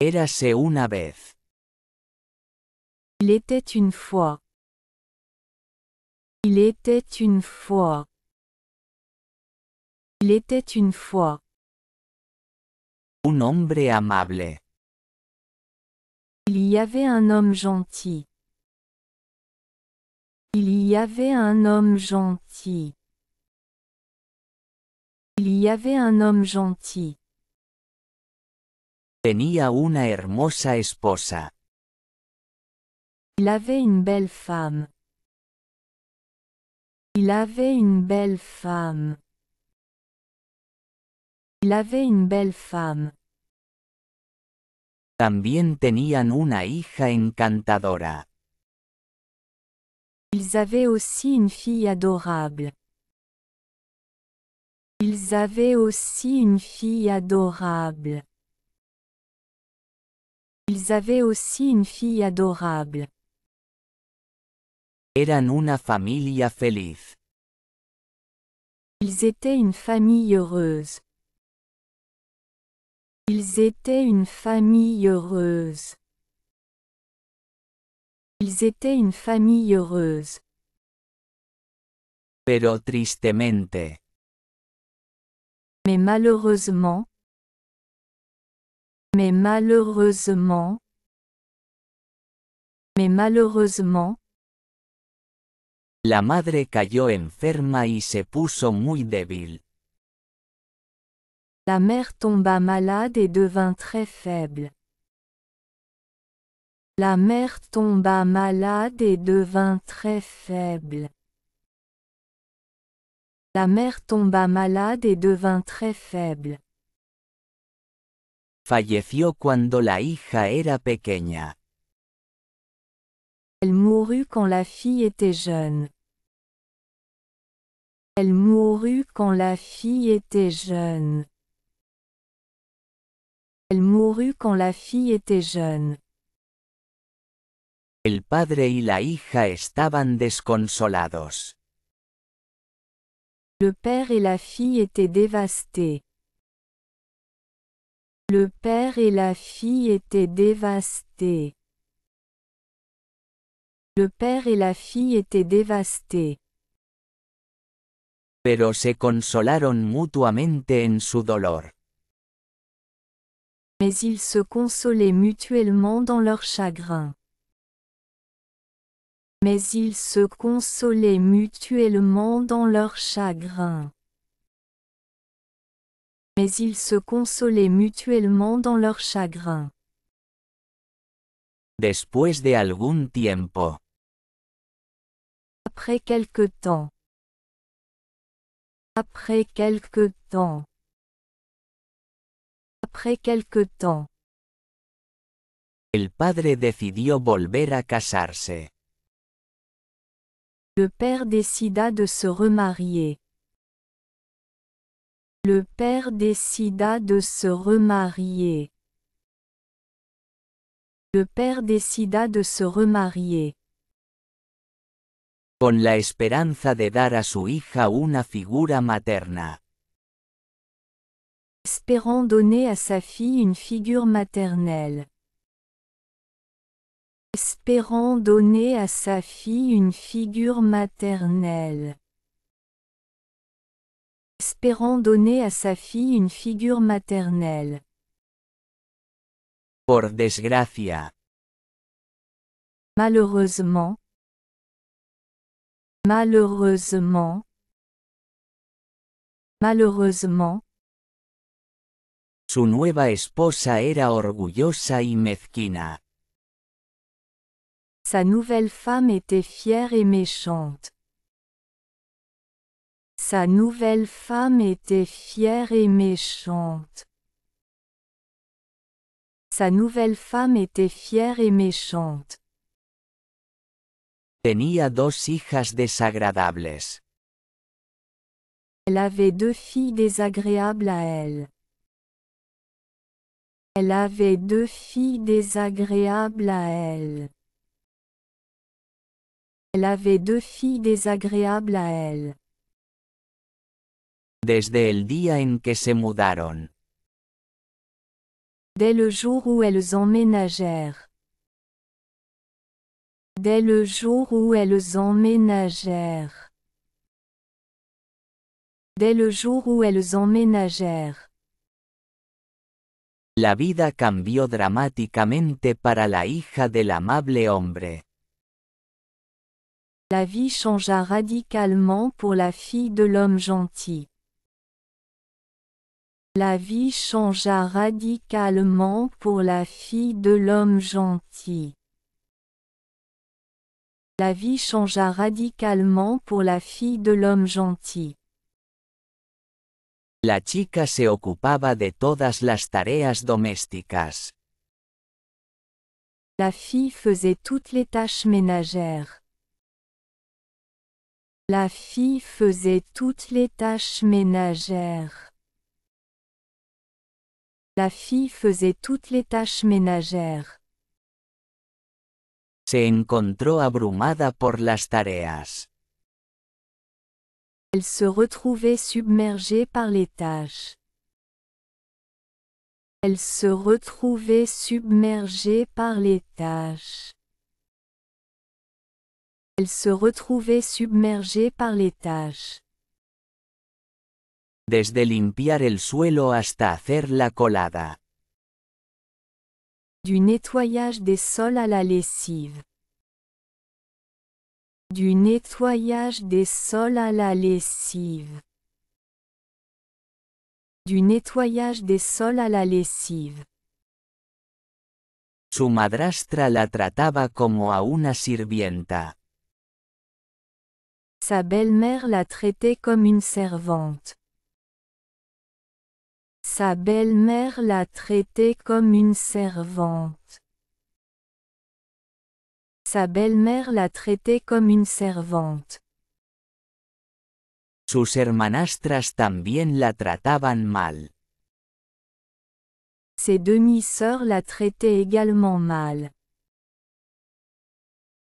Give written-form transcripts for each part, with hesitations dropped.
Érase una vez. Il était une fois. Il était une fois. Il était une fois. Un hombre amable. Il y avait un homme gentil. Il y avait un homme gentil. Il y avait un homme gentil. Tenía una hermosa esposa. Il avait une belle femme. Il avait une belle femme. Il avait une belle femme. También tenían una hija encantadora. Ils avaient aussi une fille adorable. Ils avaient aussi une fille adorable. Ils avaient aussi une fille adorable. Eran una familia feliz. Ils étaient une famille heureuse. Ils étaient une famille heureuse. Ils étaient une famille heureuse. Pero tristemente. Mais malheureusement. Mais malheureusement. Mais malheureusement. La madre cayó enferma y se puso muy débil. La mère tomba malade et devint très faible. La mère tomba malade et devint très faible. La mère tomba malade et devint très faible. Falleció cuando la hija era pequeña. Elle mourut quand la fille était jeune. Elle mourut quand la fille était jeune. Elle mourut quand la fille était jeune. El padre y la hija estaban desconsolados. Le père et la fille étaient dévastés. Le père et la fille étaient dévastés. Le père et la fille étaient dévastés. Pero se consolaron mutuamente en su dolor. Mais ils se consolaient mutuellement dans leur chagrin. Mais ils se consolaient mutuellement dans leur chagrin. Mais ils se consolaient mutuellement dans leur chagrin. Después de algún tiempo. Après quelque temps. Après quelque temps. Après quelque temps. El padre decidió volver a casarse. Le père décida de se remarier. Le père décida de se remarier. Le père décida de se remarier. Con la esperanza de dar a su hija una figura materna. Espérant donner à sa fille une figure maternelle. Espérant donner à sa fille une figure maternelle. Espérant donner à sa fille une figure maternelle. Por desgracia. Malheureusement. Malheureusement. Malheureusement. Su nueva esposa era orgullosa y mezquina. Sa nouvelle femme était fière et méchante. Sa nouvelle femme était fière et méchante. Sa nouvelle femme était fière et méchante. Tenía dos hijas desagradables. Elle avait deux filles désagréables à elle. Elle avait deux filles désagréables à elle. Elle avait deux filles désagréables à elle. Desde el día en que se mudaron. Dès le jour où elles emménagèrent. Dès le jour où elles emménagèrent. Dès le jour où elles emménagèrent. La vida cambió dramáticamente para la hija del amable hombre. La vie changea radicalement pour la fille de l'homme gentil. La vie changea radicalement pour la fille de l'homme gentil. La vie changea radicalement pour la fille de l'homme gentil. La chica se ocupaba de todas las tareas domésticas. La fille faisait toutes les tâches ménagères. La fille faisait toutes les tâches ménagères. La fille faisait toutes les tâches ménagères. Se encontró abrumada por las tareas. Elle se retrouvait submergée par les tâches. Elle se retrouvait submergée par les tâches. Elle se retrouvait submergée par les tâches. Desde limpiar el suelo hasta hacer la colada. Du nettoyage des sols à la lessive. Du nettoyage des sols à la lessive. Du nettoyage des sols à la lessive. Su madrastra la trataba como a una sirvienta. Sa belle-mère la traitait comme une servante. Sa belle-mère la traitait comme une servante. Sa belle-mère la traitait comme une servante. Sus hermanastras también la trataban mal. Ses demi-sœurs la traitaient également mal.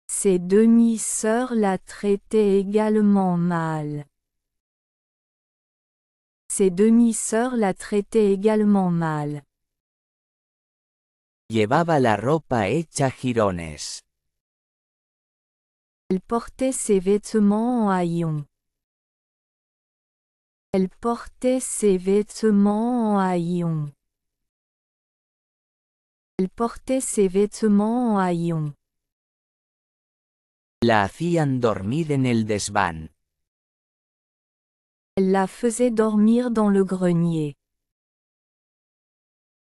Ses demi-sœurs la traitaient également mal. Ses demi-sœurs la traitaient également mal. Llevaba la ropa hecha jirones. Elle portait ses vêtements en haillons. Elle portait ses vêtements en haillons. Elle portait ses vêtements en haillons. La hacían dormir en el desván. Elle la faisait dormir dans le grenier.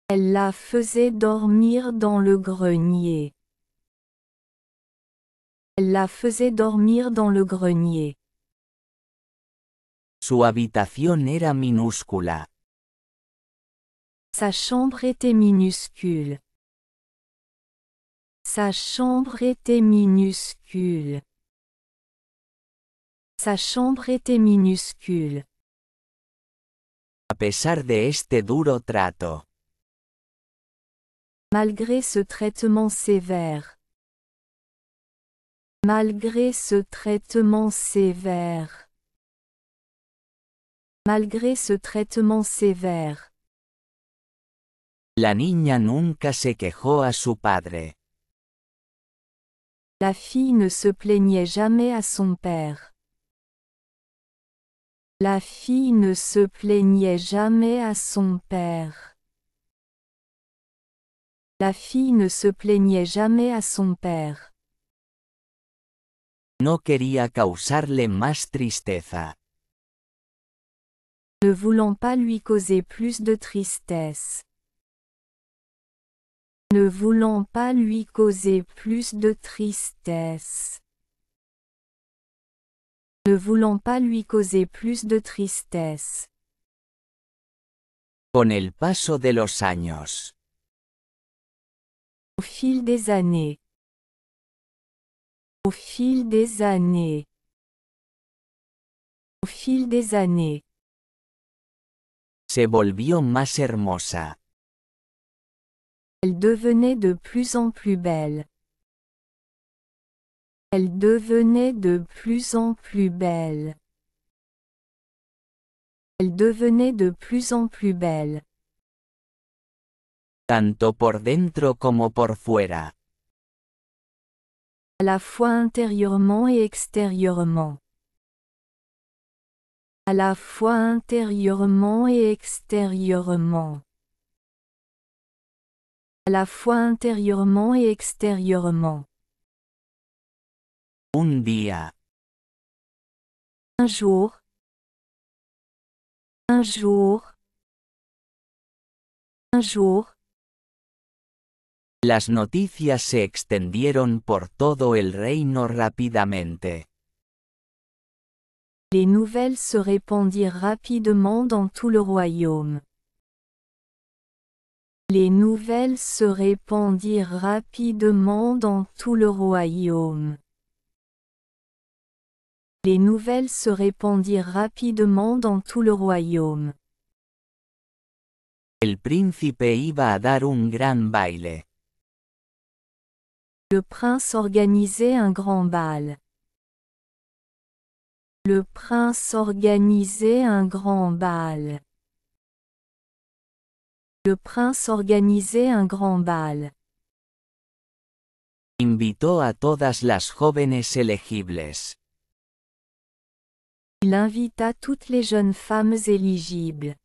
Elle la faisait dormir dans le grenier. Elle la faisait dormir dans le grenier. Su habitación era minúscula. Sa chambre était minuscule. Sa chambre était minuscule. Sa chambre était minuscule. A pesar de este duro trato. Malgré ce traitement sévère. Malgré ce traitement sévère. Malgré ce traitement sévère. La niña nunca se quejó a su padre. La fille ne se plaignait jamais à son père. La fille ne se plaignait jamais à son père. La fille ne se plaignait jamais à son père. No quería causarle más tristeza. Ne voulant pas lui causer plus de tristesse. Ne voulant pas lui causer plus de tristesse. Ne voulant pas lui causer plus de tristesse. Con el paso de los años. Au fil des années. Au fil des années. Au fil des années. Se volvió más hermosa. Elle devenait de plus en plus belle. Elle devenait de plus en plus belle. Elle devenait de plus en plus belle. tanto por dentro como por fuera. À la fois intérieurement et extérieurement. À la fois intérieurement et extérieurement. À la fois intérieurement et extérieurement. Un día. Un jour. Un jour. Un jour. Las noticias se extendieron por todo el reino rápidamente. Les nouvelles se répandirent rapidement dans tout le royaume. Les nouvelles se répandirent rapidement dans tout le royaume. Les nouvelles se répandirent rapidement dans tout le royaume. El príncipe iba a dar un gran baile. Le prince organisait un grand bal. Le prince organisait un grand bal. Le prince organisait un grand bal. Invitó a todas las jóvenes elegibles. Il invita toutes les jeunes femmes éligibles.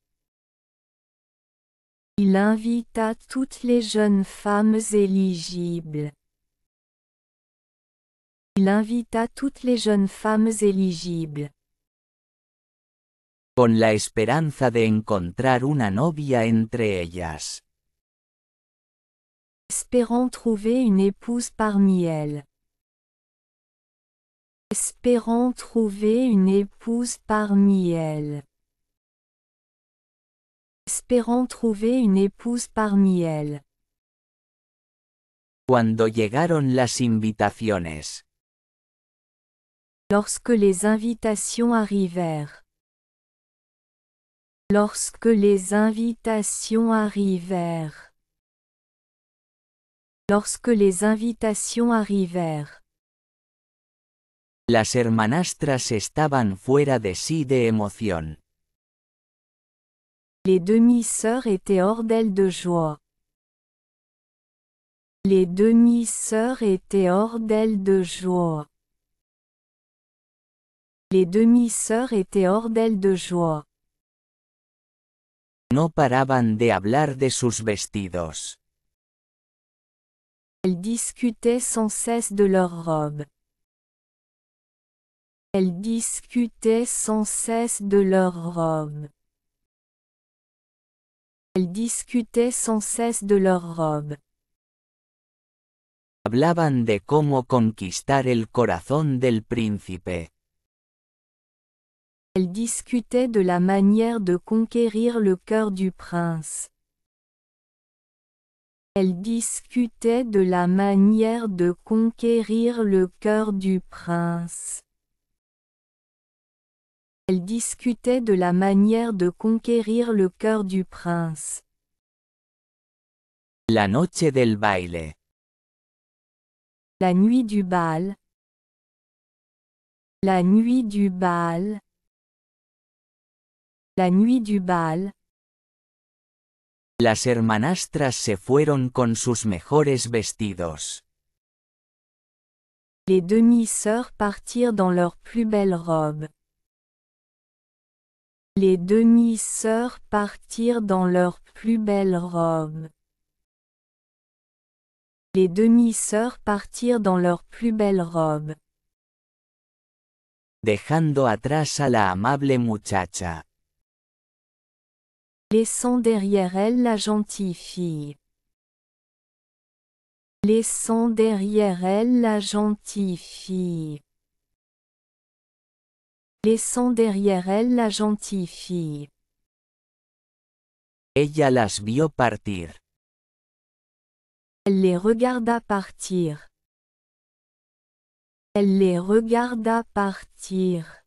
Il invita toutes les jeunes femmes éligibles. Il invita toutes les jeunes femmes éligibles. Con la esperanza de encontrar una novia entre ellas. Espérant trouver une épouse parmi elles. Espérant trouver une épouse parmi elles. Espérant trouver une épouse parmi elles. Cuando llegaron las invitaciones. Lorsque les invitations arrivèrent. Lorsque les invitations arrivèrent. Lorsque les invitations arrivèrent. Las hermanastras estaban fuera de sí de emoción. Les demi-sœurs étaient hors d'elles de joie. Les demi-sœurs étaient hors d'elles de joie. Les demi-sœurs étaient hors d'elles de joie. No paraban de hablar de sus vestidos. Elles discutaient sans cesse de leurs robes. Elles discutaient sans cesse de leurs robes. Elles discutaient sans cesse de leurs robes. Hablaban de cómo conquistar el corazón del príncipe. Elles discutaient de la manière de conquérir le cœur du prince. Elles discutaient de la manière de conquérir le cœur du prince. Elles discutaient de la manière de conquérir le cœur du prince. La noche del baile. La nuit du bal. La nuit du bal. La nuit du bal. Las hermanastras se fueron con sus mejores vestidos. Les demi-sœurs partirent dans leurs plus belles robes. Les demi-sœurs partirent dans leurs plus belles robes. Les demi-sœurs partirent dans leurs plus belles robes. Dejando atrás a la amable muchacha. Laissant derrière elle la gentille fille. Laissant derrière elle la gentille fille. Laissant derrière elle la gentille fille. Ella las vio partir. Elle les regarda partir. Elle les regarda partir.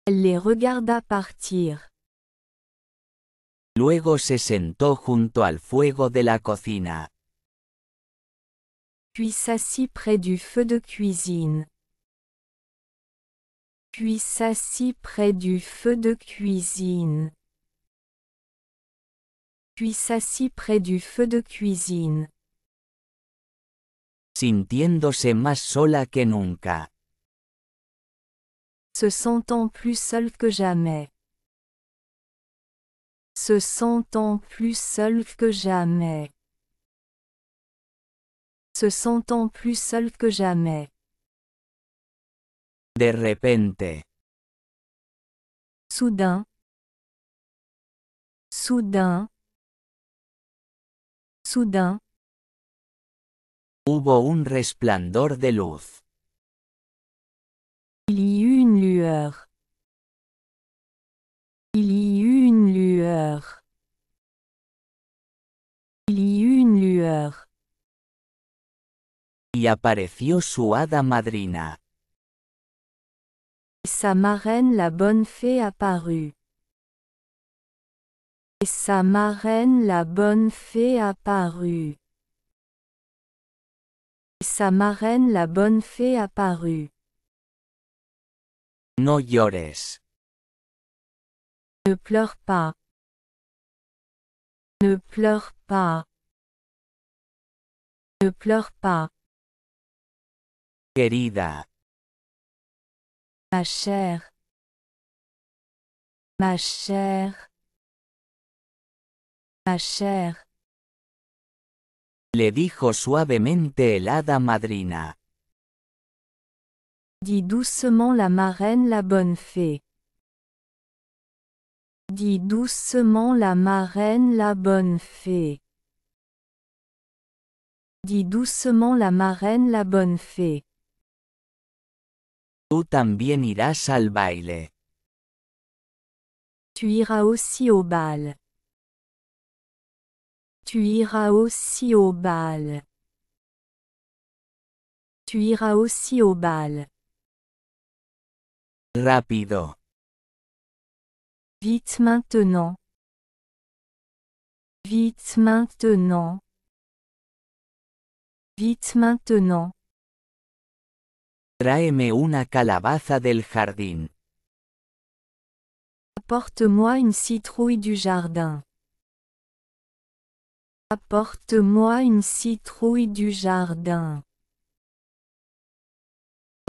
Elle les regarda partir. Luego se sentó junto al fuego de la cocina. Puis s'assit près du feu de cuisine. Puis s'assit près du feu de cuisine. puis s'assit près du feu de cuisine. sintiéndose más sola que nunca. Se sentant plus seule que jamais. Se sentant plus seule que jamais. Se sentant plus seule que jamais. De repente. Soudain. Soudain. Soudain. Hubo un resplandor de luz. Il y eut une lueur. Il y eut une lueur. Il y eut une lueur. Y apareció su hada madrina. Et sa marraine la bonne fée apparut. Et sa marraine la bonne fée apparut. Et sa marraine la bonne fée apparut. No llores. Ne pleure pas. Ne pleure pas. Ne pleure pas. Querida. Ma chère. Ma chère. Ma chère. Le dijo suavemente el hada madrina. Dit doucement la marraine la bonne fée. Dit doucement la marraine la bonne fée. Dit doucement la marraine la bonne fée. Tú también irás al baile. Tu iras aussi au bal. Tu iras aussi au bal. Tu iras aussi au bal. Rápido. Vite maintenant. Vite maintenant. Vite maintenant. Tráeme una calabaza del jardín. Apporte-moi une citrouille du jardin. Apporte-moi une citrouille du jardin.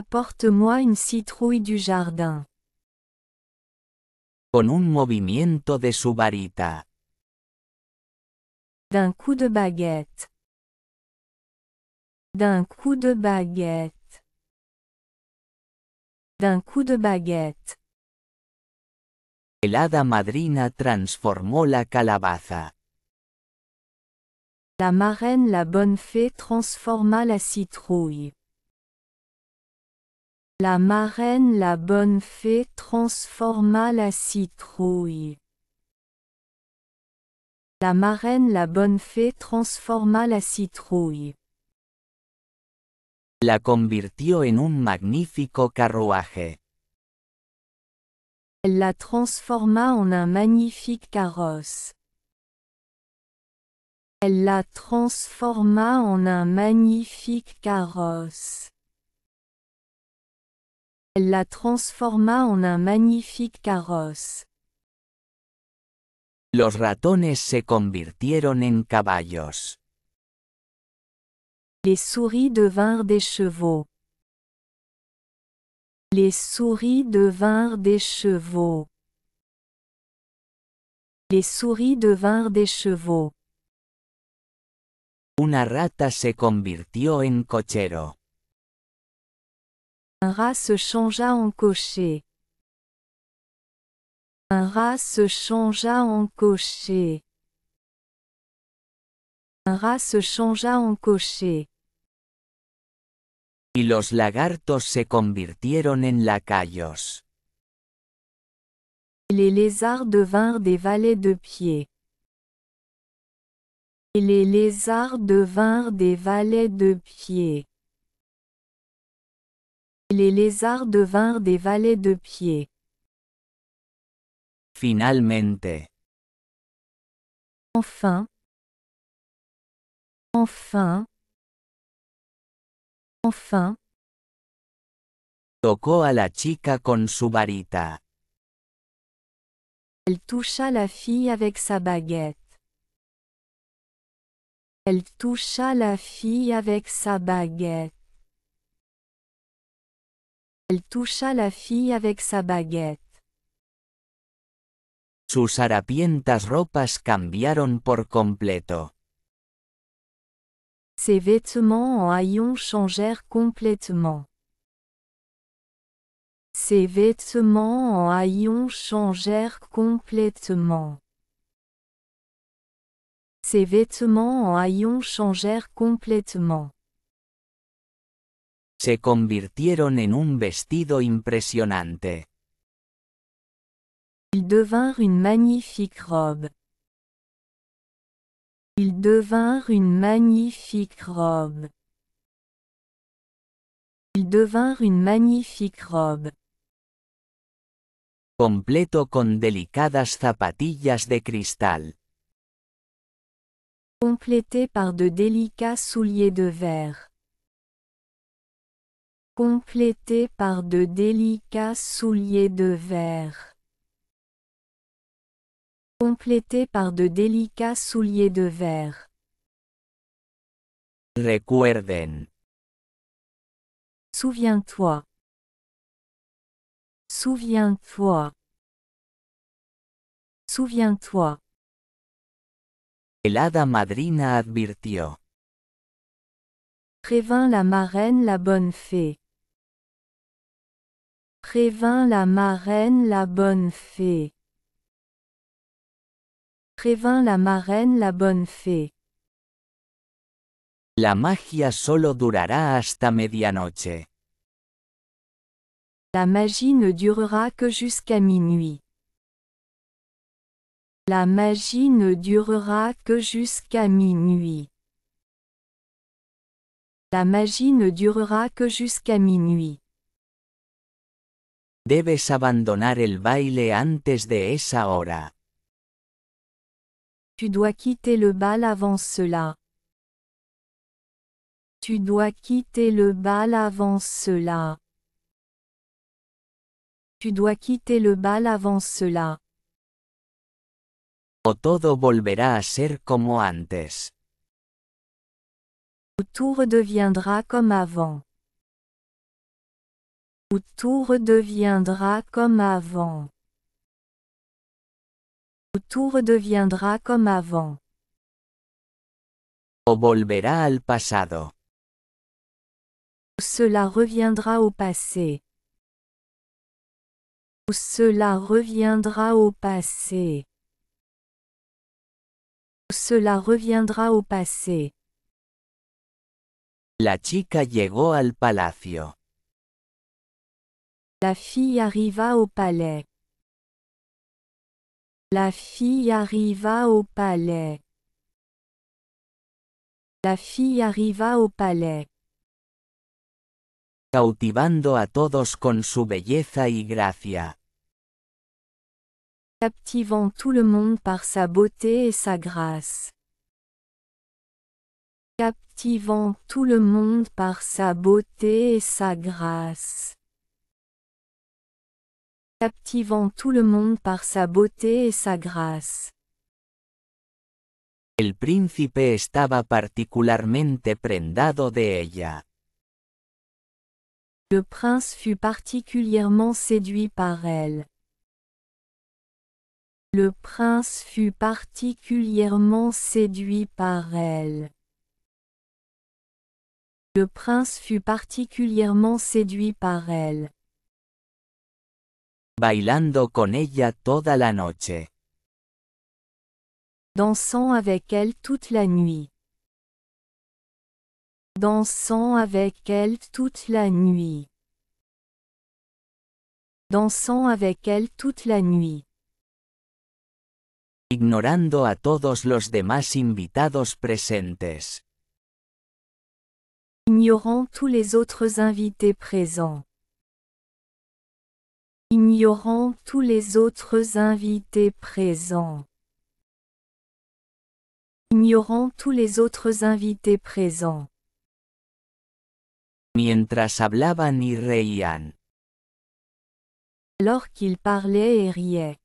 Apporte-moi une citrouille du jardin. Con un movimiento de su varita. D'un coup de baguette. D'un coup de baguette. D'un coup de baguette. El hada madrina transformó la calabaza. La marraine la bonne fée transforma la citrouille. La marraine la bonne fée transforma la citrouille. La marraine la bonne fée transforma la citrouille. La convirtió en un magnífico carruaje. Elle la transforma en un magnifique carrosse. Elle la transforma en un magnifique carrosse. Elle la transforma en un magnifique carrosse. Los ratones se convirtieron en caballos. Les souris devinrent des chevaux. Les souris devinrent des chevaux. Les souris devinrent des chevaux. Una rata se convirtió en cochero. Un rat se changea en cocher. Un rat se changea en cocher. Un rat se changea en cocher. Y los lagartos se convirtieron en lacayos. Les lézards devinrent des valets de pied. Et les lézards devinrent des valets de pied. Et les lézards devinrent des valets de pied. Finalmente. Enfin. Enfin. Enfin. Tocó a la chica con su varita. Elle toucha la fille avec sa baguette. Elle toucha la fille avec sa baguette. Elle toucha la fille avec sa baguette. Sus harapientas ropas cambiaron por completo. Ses vêtements en haillons changèrent complètement. Ses vêtements en haillons changèrent complètement. Ses vêtements en haillons changèrent complètement. Se convirtieron en un vestido impresionante. Ils devinrent une magnifique robe. Ils devinrent une magnifique robe. Ils devinrent une magnifique robe. Completo con delicadas zapatillas de cristal. Complété par de délicats souliers de verre. Complété par de délicats souliers de verre. Complété par de délicats souliers de verre. Recuerden. Souviens-toi. Souviens-toi. Souviens-toi. El hada madrina advirtió. Prévint la marraine la bonne fée. Prévint la marraine la bonne fée. Prévint la marraine la bonne fée. La magia solo durará hasta medianoche. La magie ne durera que jusqu'à minuit. La magie ne durera que jusqu'à minuit. La magie ne durera que jusqu'à minuit. Debes abandonar el baile antes de esa hora. Tu dois quitter le bal avant cela. Tu dois quitter le bal avant cela. Tu dois quitter le bal avant cela. O todo volverá a ser como antes. Ou tout redeviendra comme avant. Ou tout redeviendra comme avant. Ou tout redeviendra comme avant. O volverá al pasado. Ou cela reviendra au passé. Ou cela reviendra au passé. Ou cela reviendra au passé. La chica llegó al palacio. La fille arriva au palais. La fille arriva au palais. La fille arriva au palais. Cautivando a todos con su belleza y gracia. Captivant tout le monde par sa beauté et sa grâce. Captivant tout le monde par sa beauté et sa grâce. Captivant tout le monde par sa beauté et sa grâce. El príncipe estaba particularmente prendado de ella. Le prince fut particulièrement séduit par elle. Le prince fut particulièrement séduit par elle. Le prince fut particulièrement séduit par elle. Bailando con ella toda la noche. Dansant avec elle toute la nuit. Dansant avec elle toute la nuit. Dansant avec elle toute la nuit. Ignorando a todos los demás invitados presentes. Ignorant tous les autres invités présents. Ignorant tous les autres invités présents. Ignorant tous les autres invités présents. Mientras hablaban y reían. Alors qu'ils parlaient et riaient.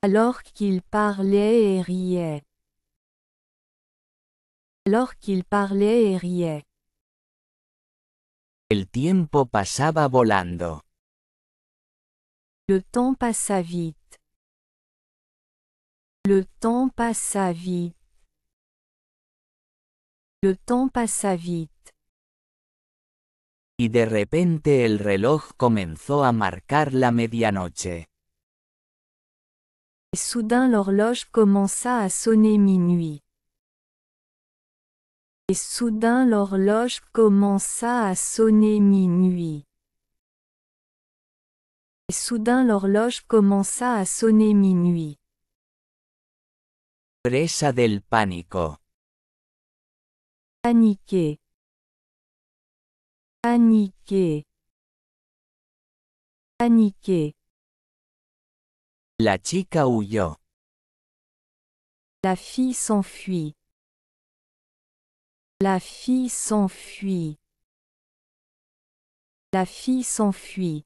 Alors qu'ils parlaient et riaient. alors qu'il parlait et riait. El tiempo pasaba volando. Le temps passa vite. Le temps passa vite. Le temps passa vite. Y de repente el reloj comenzó a marcar la medianoche. Et soudain l'horloge commença à sonner minuit. Et soudain l'horloge commença à sonner minuit. Et soudain l'horloge commença à sonner minuit. Presa del pánico. Paniqué. Paniqué. Paniqué. La chica huyó. La fille s'enfuit. La fille s'enfuit. La fille s'enfuit.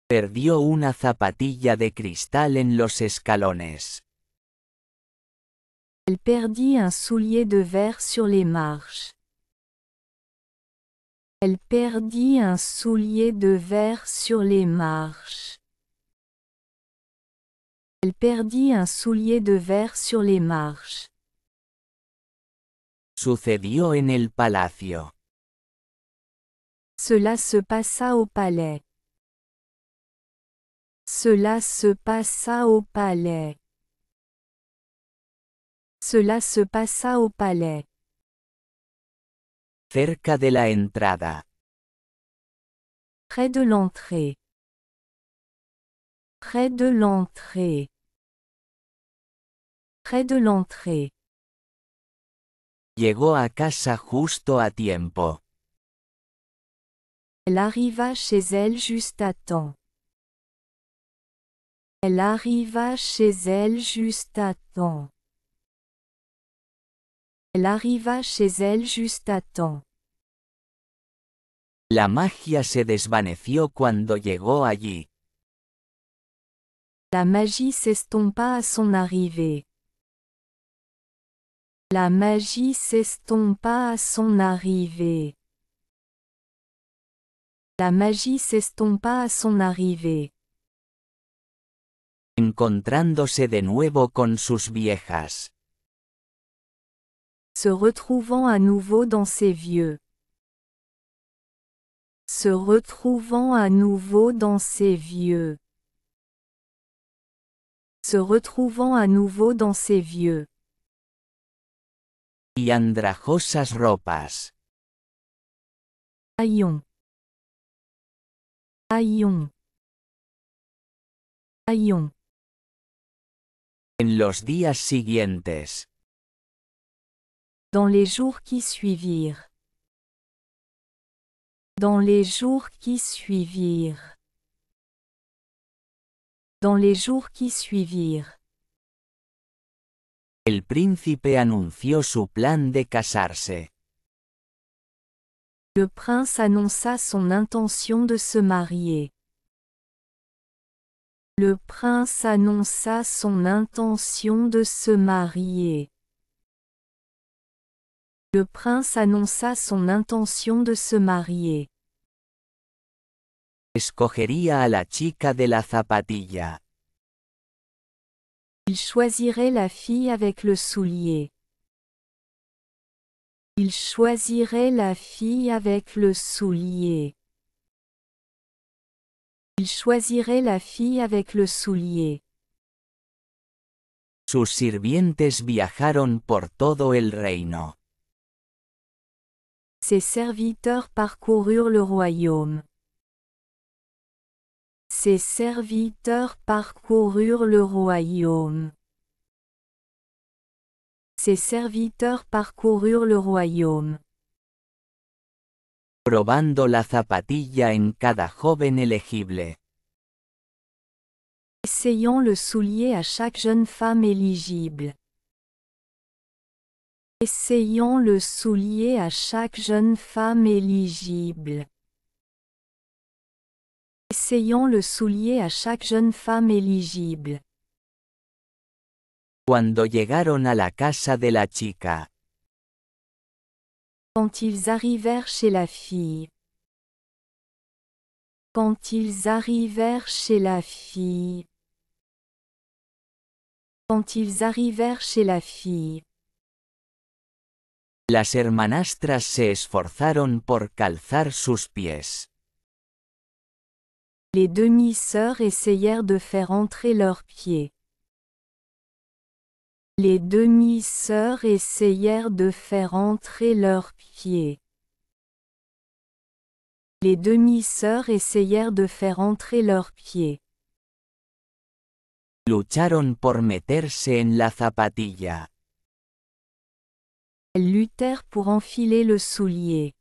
Perdió una zapatilla de cristal en los escalones. Elle perdit un soulier de verre sur les marches. Elle perdit un soulier de verre sur les marches. Elle perdit un soulier de verre sur les marches. Sucedió en el palacio. Cela se passa au palais. Cela se passa au palais. Cela se passa au palais. Cerca de la entrada. Près de l'entrée. Près de l'entrée. Près de l'entrée. Llegó a casa justo a tiempo. Elle arriva chez elle juste à temps. Elle arriva chez elle juste à temps. Elle arriva chez elle juste à temps. La magia se desvaneció cuando llegó allí. La magie s'estompa à son arrivée. La magie s'estompa à son arrivée. La magie s'estompa à son arrivée. Encontrándose de nuevo con sus viejas. Se retrouvant à nouveau dans ses vieux. Se retrouvant à nouveau dans ses vieux. Se retrouvant à nouveau dans ses vieux. Y andrajosas ropas. Haillons. Haillons. Haillons. En los días siguientes. Dans les jours qui suivirent. Dans les jours qui suivirent. Dans les jours qui suivirent. El príncipe anunció su plan de casarse. Le prince annonça son intention de se marier. Le prince annonça son intention de se marier. Le prince annonça son intention de se marier. Escogería a la chica de la zapatilla. Il choisirait la fille avec le soulier. Il choisirait la fille avec le soulier. Il choisirait la fille avec le soulier. Sus sirvientes viajaron por todo el reino. Ses serviteurs parcoururent le royaume. Ses serviteurs parcoururent le royaume. Ses serviteurs parcoururent le royaume. Probando la zapatilla en cada joven elegible. Essayant le soulier à chaque jeune femme éligible. Essayant le soulier à chaque jeune femme éligible. Essayant le soulier à chaque jeune femme éligible. Cuando llegaron a la casa de la chica. Quand ils arrivèrent chez la fille. Quand ils arrivèrent chez la fille. Quand ils arrivèrent chez la fille. Las hermanastras se esforzaron por calzar sus pies. Les demi-sœurs essayèrent de faire entrer leurs pieds. Les demi-sœurs essayèrent de faire entrer leurs pieds. Les demi-sœurs essayèrent de faire entrer leurs pieds. Lucharon por meterse en la zapatilla. Elles luttèrent pour enfiler le soulier.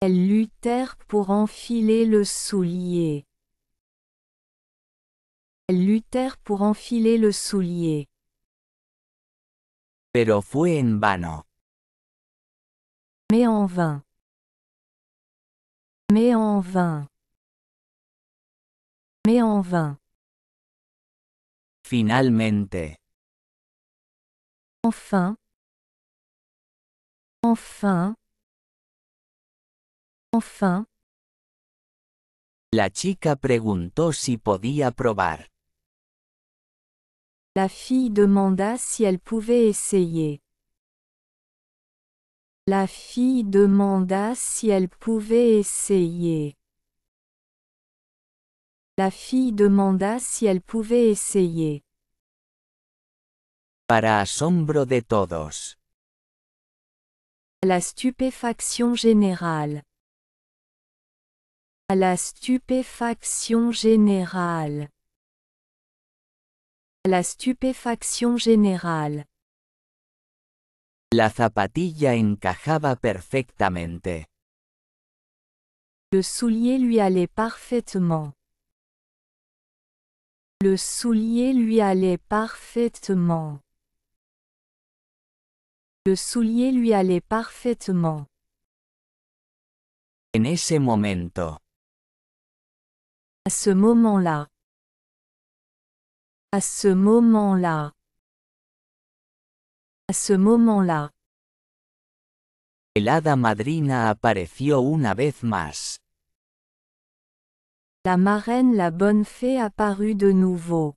Elles luttèrent pour enfiler le soulier. Elles luttèrent pour enfiler le soulier. Pero fue en vano. Mais en vain. Mais en vain. Mais en vain. Finalmente. Enfin. Enfin. Enfin. La chica preguntó si podía probar. La fille demanda si elle pouvait essayer. La fille demanda si elle pouvait essayer. La fille demanda si elle pouvait essayer. Para asombro de todos. À la stupéfaction générale. À la stupéfaction générale. À la stupéfaction générale. La zapatilla encajaba perfectamente. Le soulier lui allait parfaitement. Le soulier lui allait parfaitement. Le soulier lui allait parfaitement. En ese momento. À ce moment-là. À ce moment-là. À ce moment-là. El hada madrina apareció una vez más. La marraine la bonne fée apparut de nouveau.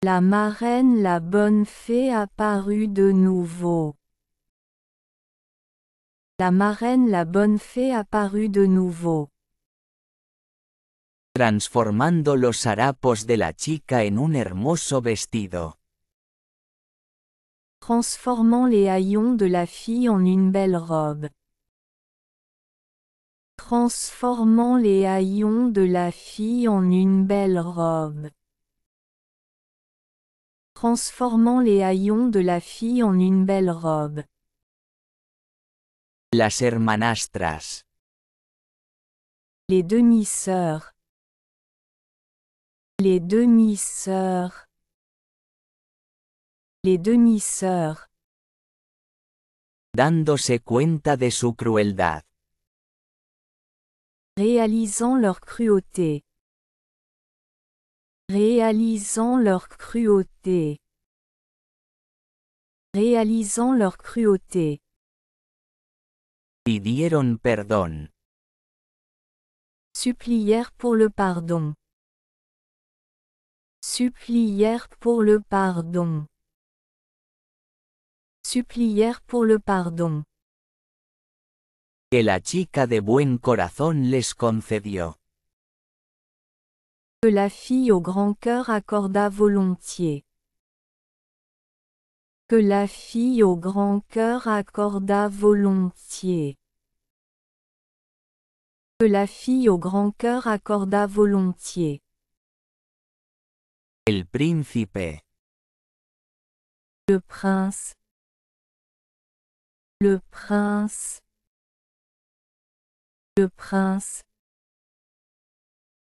La marraine la bonne fée apparut de nouveau. La marraine la bonne fée apparut de nouveau. Transformando los harapos de la chica en un hermoso vestido. Transformant les haillons de la fille en une belle robe. Transformant les haillons de la fille en une belle robe. Transformant les haillons de la fille en une belle robe. Las hermanastras. Les demi-sœurs. Les demi-sœurs. Les demi-sœurs. Dándose cuenta de su crueldad. Réalisant leur cruauté. Réalisant leur cruauté. Réalisant leur cruauté. Pidieron perdón. Supplièrent pour le pardon. Supplièrent pour le pardon. Supplièrent pour le pardon. Que la chica de buen corazón les concedió. Que la fille au grand cœur accorda volontiers. Que la fille au grand cœur accorda volontiers. Que la fille au grand cœur accorda volontiers. El príncipe. Le prince. Le prince. Le prince.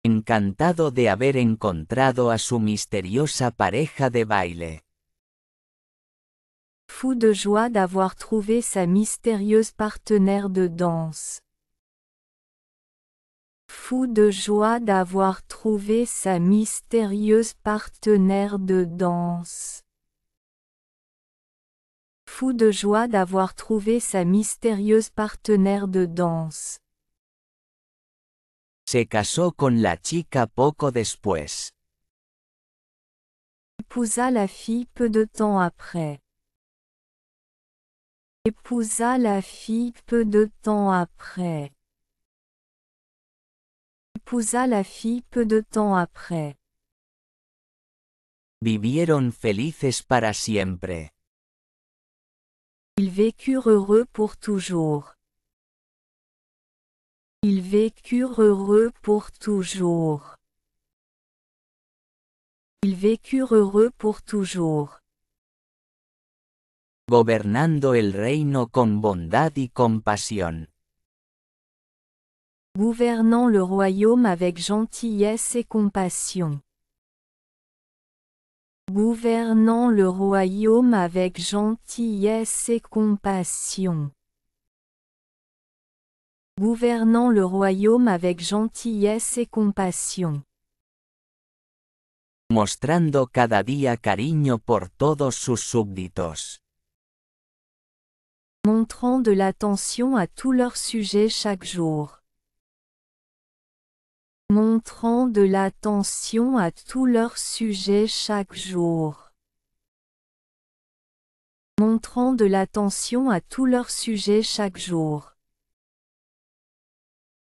Encantado de haber encontrado a su misteriosa pareja de baile. Fou de joie d'avoir trouvé sa mystérieuse partenaire de danse. Fou de joie d'avoir trouvé sa mystérieuse partenaire de danse. fou de joie d'avoir trouvé sa mystérieuse partenaire de danse. Se casó con la chica poco después. Épousa la fille peu de temps après. Épousa la fille peu de temps après. Épousa la fille peu de temps après. Vivieron felices para siempre. Ils vécurent heureux pour toujours. Ils vécurent heureux pour toujours. Ils vécurent heureux pour toujours. Gobernando el reino con bondad y compasión. Gouvernant le royaume avec gentillesse et compassion. Gouvernant le royaume avec gentillesse et compassion. Gouvernant le royaume avec gentillesse et compassion. Mostrando cada día cariño por todos sus súbditos. Montrant de l'attention à tous leurs sujets chaque jour. Montrant de l'attention à tous leurs sujets chaque jour. Montrant de l'attention à tous leurs sujets chaque jour.